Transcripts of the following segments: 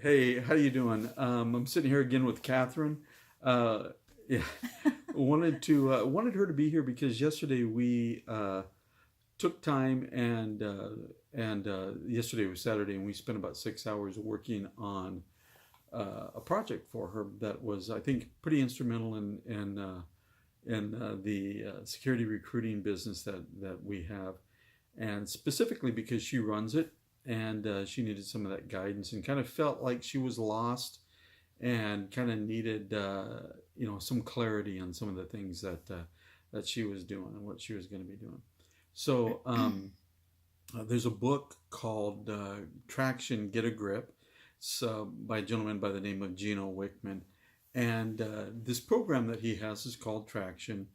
Hey, how you doing? I'm sitting here again with Catherine. Yeah, wanted her to be here because yesterday we took time and yesterday was Saturday and we spent about 6 hours working on a project for her that was, I think, pretty instrumental in the security recruiting business that we have, and specifically because she runs it and she needed some of that guidance and kind of felt like she was lost and kind of needed some clarity on some of the things that she was doing and what she was going to be doing. So there's a book called Traction, Get a Grip. It's by a gentleman by the name of Gino Wickman. And this program that he has is called Traction.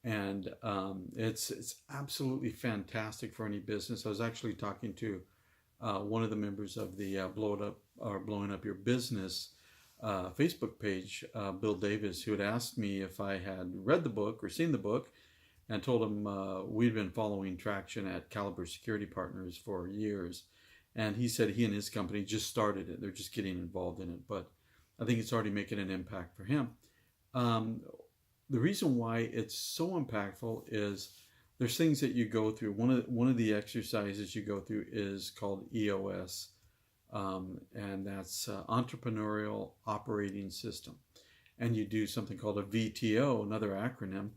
And it's absolutely fantastic for any business. I was actually talking to one of the members of the Blow It Up or Blowing Up Your Business Facebook page, Bill Davis, who had asked me if I had read the book or seen the book, and told him we'd been following Traction at Caliber Security Partners for years. And he said he and his company just started it. They're just getting involved in it. But I think it's already making an impact for him. Um, the reason why it's so impactful is there's things that you go through. One of the exercises you go through is called EOS, and that's Entrepreneurial Operating System. And you do something called a VTO, another acronym,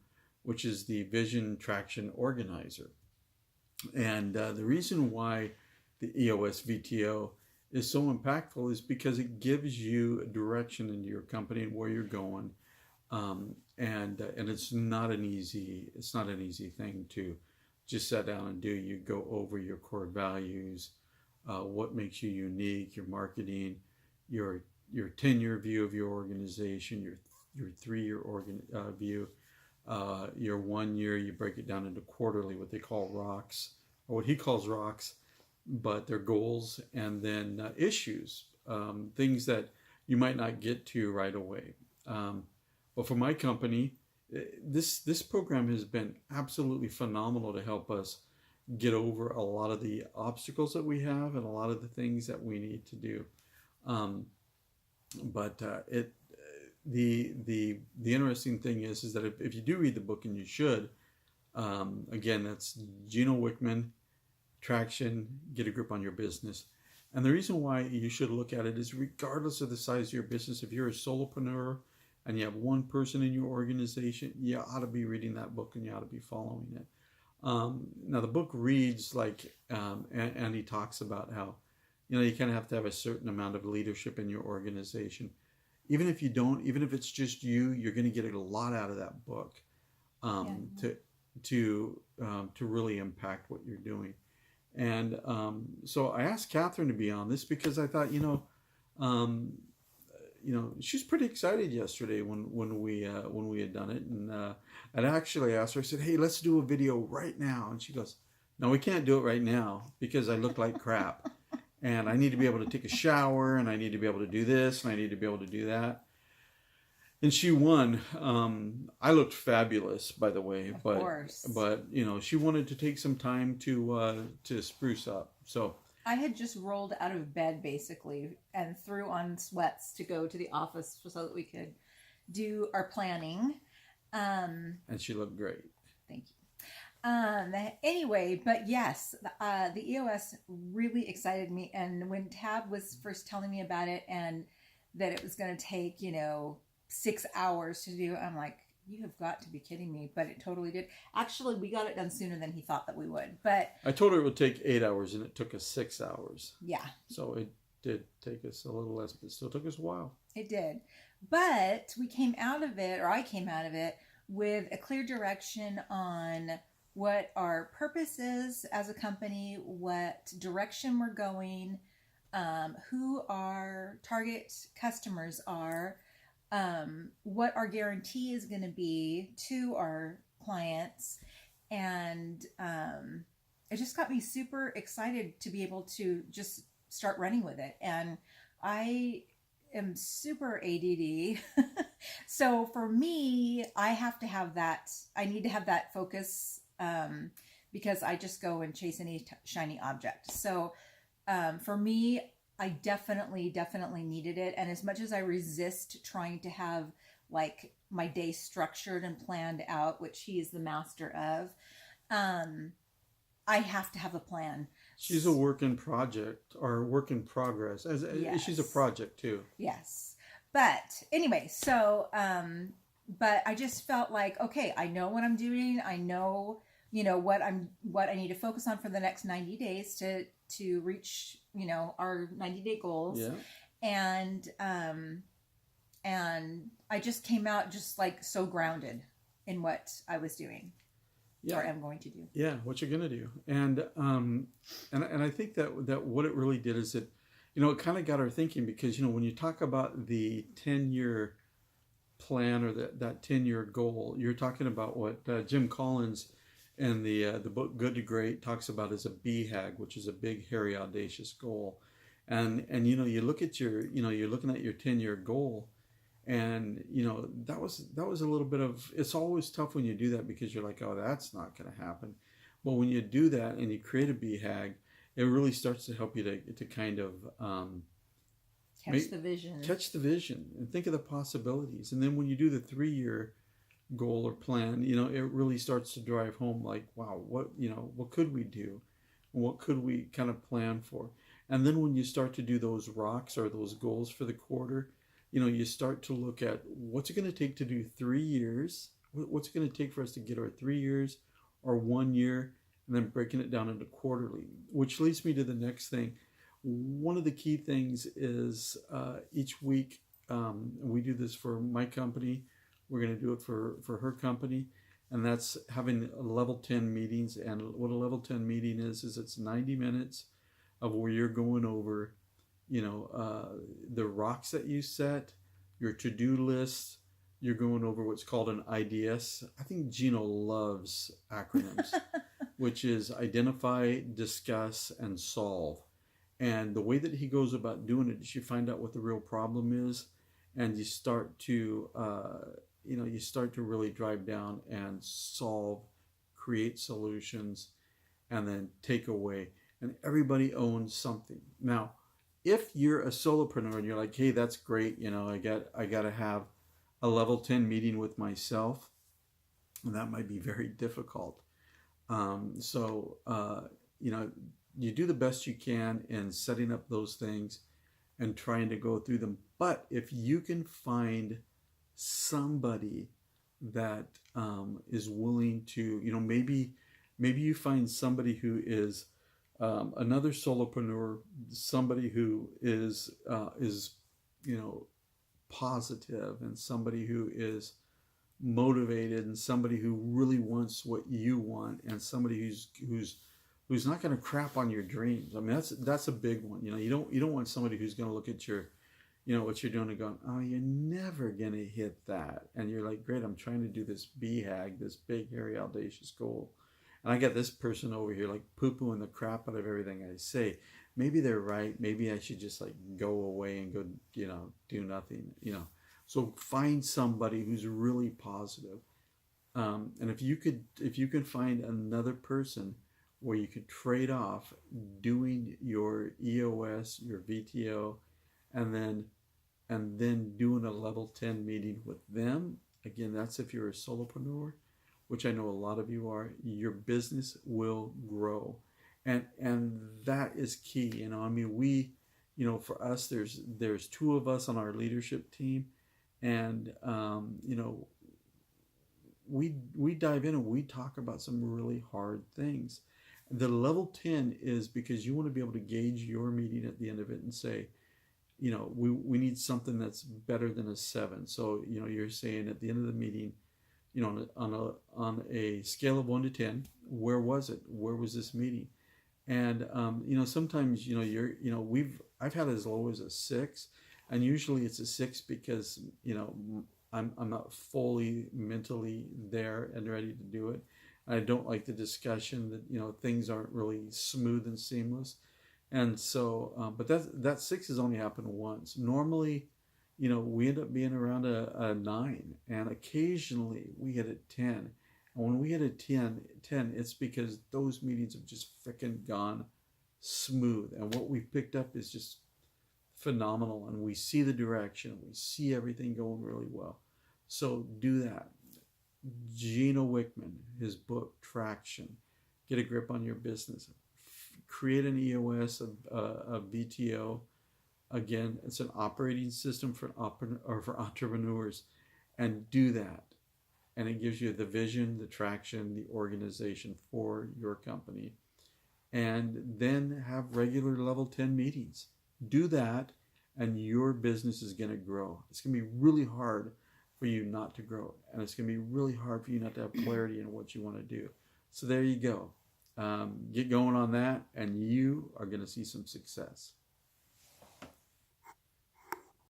which is the Vision Traction Organizer. And the reason why the EOS VTO is so impactful is because it gives you a direction into your company and where you're going. And it's not an easy thing to just sit down and do. You go over your core values, what makes you unique, your marketing, your 10-year view of your organization, your 3-year view, your 1 year. You break it down into quarterly, what they call rocks, or what he calls rocks, but they're goals, and then issues, things that you might not get to right away. But for my company, this program has been absolutely phenomenal to help us get over a lot of the obstacles that we have and a lot of the things that we need to do. Um, but it the interesting thing is that if you do read the book, and you should, again, that's Gino Wickman, Traction, Get a Grip on Your Business. And the reason why you should look at it is regardless of the size of your business, if you're a solopreneur and you have one person in your organization, you ought to be reading that book and you ought to be following it. Now the book reads like, and he talks about how, you kind of have to have a certain amount of leadership in your organization. Even if you don't, even if it's just you, you're going to get a lot out of that book, to really impact what you're doing. And so I asked Catherine to be on this because I thought, she was pretty excited yesterday when we had done it, and I'd actually asked her. I said, "Hey, let's do a video right now," and she goes, "No, we can't do it right now because I look like crap, and I need to be able to take a shower, and I need to be able to do this, and I need to be able to do that." And she won. I looked fabulous, by the way, Of but course. she wanted to take some time to spruce up. So, I had just rolled out of bed basically and threw on sweats to go to the office so that we could do our planning. and she looked great. Thank you. Anyway, but yes, the EOS really excited me. And when Tab was first telling me about it and that it was going to take, 6 hours to do, I'm like, you have got to be kidding me. But it totally did. Actually, we got it done sooner than he thought that we would. But I told her it would take 8 hours, and it took us 6 hours. yeah, So it did take us a little less, but it still took us a while. it did. But we came out of it, or I came out of it, with a clear direction on what our purpose is as a company, what direction we're going, who our target customers are, what our guarantee is going to be to our clients. And it just got me super excited to be able to just start running with it. And I am super ADD. So for me, I have to have that, I need to have that focus, because I just go and chase any shiny object. So for me, I definitely needed it. And as much as I resist trying to have like my day structured and planned out, which he is the master of, I have to have a plan. She's a work in project or work in progress. Yes. She's a project too. Yes. But anyway, so but I just felt like, okay, I know what I'm doing. I know, what I need to focus on for the next 90 days to reach, our 90-day goals. Yeah. And I just came out just like so grounded in what I was doing. Yeah. Or am going to do. Yeah, what you're gonna do. And I think that what it really did is it kind of got her thinking, because when you talk about the 10-year plan or that 10-year goal, you're talking about what Jim Collins in the book Good to Great talks about as a BHAG, which is a big, hairy, audacious goal. And you look at you're looking at your 10-year goal, and that was a little bit of, it's always tough when you do that, because you're like, oh, that's not going to happen. But when you do that and you create a BHAG, it really starts to help you to kind of catch the vision and think of the possibilities. And then when you do the 3-year goal or plan, it really starts to drive home, like, wow, what could we do? What could we kind of plan for? And then when you start to do those rocks or those goals for the quarter, you start to look at what's it going to take to do 3 years, what's it going to take for us to get our 3 years or 1 year, and then breaking it down into quarterly, which leads me to the next thing. One of the key things is each week, we do this for my company, we're going to do it for her company, and that's having level 10 meetings. And what a level 10 meeting is it's 90 minutes of where you're going over the rocks that you set, your to-do list. You're going over what's called an IDS. I think Gino loves acronyms, which is identify, discuss, and solve. And the way that he goes about doing it is you find out what the real problem is, and you start to really drive down and solve, create solutions, and then take away. And everybody owns something. Now, if you're a solopreneur and you're like, hey, that's great, I got to have a level 10 meeting with myself, and that might be very difficult. You do the best you can in setting up those things and trying to go through them. But if you can find somebody that is willing to, maybe you find somebody who is another solopreneur, somebody who is positive, and somebody who is motivated, and somebody who really wants what you want, and somebody who's not going to crap on your dreams. I mean, that's a big one. You don't want somebody who's going to look at your what you're doing and going, oh, you're never going to hit that. And you're like, great, I'm trying to do this BHAG, this big, hairy, audacious goal. And I got this person over here like poo-pooing the crap out of everything I say. Maybe they're right. Maybe I should just like go away and go, do nothing, So find somebody who's really positive. And if you could find another person where you could trade off doing your EOS, your VTO, and then doing a level 10 meeting with them. Again, that's if you're a solopreneur, which I know a lot of you are. Your business will grow, and that is key. I mean, we, for us, there's 2 of us on our leadership team, and we dive in and we talk about some really hard things. The level 10 is because you want to be able to gauge your meeting at the end of it and say, we need something that's better than a 7. So, you're saying at the end of the meeting, on a scale of 1 to 10, where was it? Where was this meeting? And, sometimes, I've had as low as a 6, and usually it's a 6 because, I'm not fully mentally there and ready to do it. I don't like the discussion that, things aren't really smooth and seamless. And so, but that 6 has only happened once. Normally, we end up being around a 9, and occasionally we hit a 10. And when we hit a 10, it's because those meetings have just freaking gone smooth. And what we've picked up is just phenomenal, and we see the direction, we see everything going really well. So do that. Gino Wickman, his book Traction, Get a Grip on Your Business. Create an EOS, a BTO. Again, it's an operating system for entrepreneurs, and do that. And it gives you the vision, the traction, the organization for your company. And then have regular level 10 meetings. Do that, and your business is going to grow. It's going to be really hard for you not to grow, and it's going to be really hard for you not to have clarity in what you want to do. So there you go. Get going on that, and you are going to see some success.